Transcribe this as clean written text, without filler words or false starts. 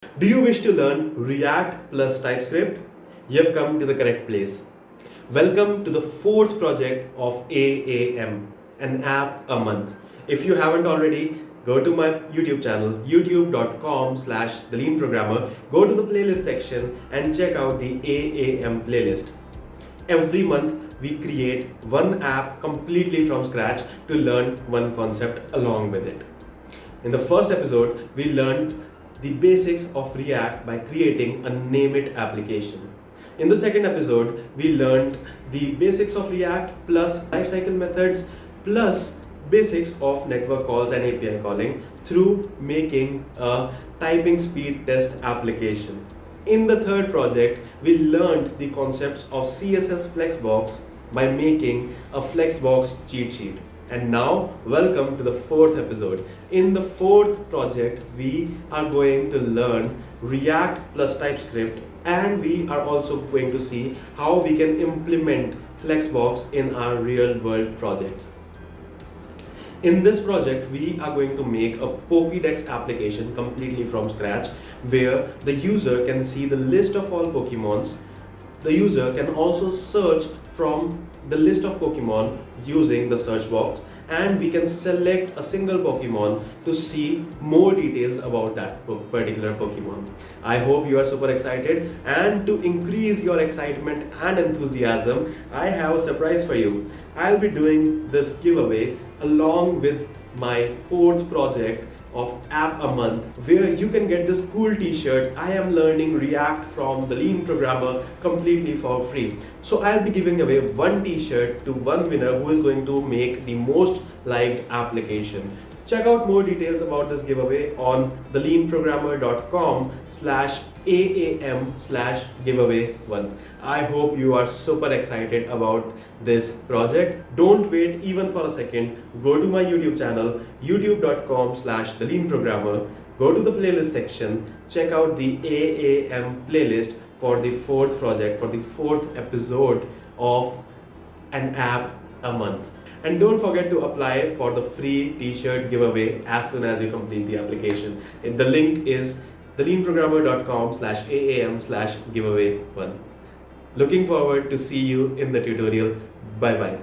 Do you wish to learn React plus TypeScript? You have come to the correct place. Welcome to the fourth project of AAM, an app a month. If you haven't already, go to my YouTube channel, youtube.com/theleanprogrammer, go to the playlist section and check out the AAM playlist. Every month, we create one app completely from scratch to learn one concept along with it. In the first episode, we learned the basics of React by creating a name it application. In the second episode, we learned the basics of React plus lifecycle methods plus basics of network calls and API calling through making a typing speed test application. In the third project, we learned the concepts of CSS Flexbox by making a Flexbox cheat sheet. And now, welcome to the fourth episode. In the fourth project, we are going to learn React plus TypeScript, and we are also going to see how we can implement Flexbox in our real world projects. In this project, we are going to make a Pokedex application completely from scratch, where the user can see the list of all Pokemons. The user can also search from the list of Pokemon using the search box, and we can select a single Pokemon to see more details about that particular Pokemon. I hope you are super excited, and to increase your excitement and enthusiasm, I have a surprise for you. I'll be doing this giveaway along with my fourth project of app a month, where you can get this cool t-shirt, I am learning React from the Lean Programmer, completely for free. So I'll be giving away one t-shirt to one winner who is going to make the most liked application. Check out more details about this giveaway on theleanprogrammer.com/AAM/giveaway1. I hope you are super excited about this project. Don't wait even for a second. Go to my YouTube channel, youtube.com/theleanprogrammer. Go to the playlist section. Check out the AAM playlist for the fourth project, for the fourth episode of an app a month. And don't forget to apply for the free t-shirt giveaway as soon as you complete the application. The link is theleanprogrammer.com/AAM/giveaway1. Looking forward to see you in the tutorial. Bye bye.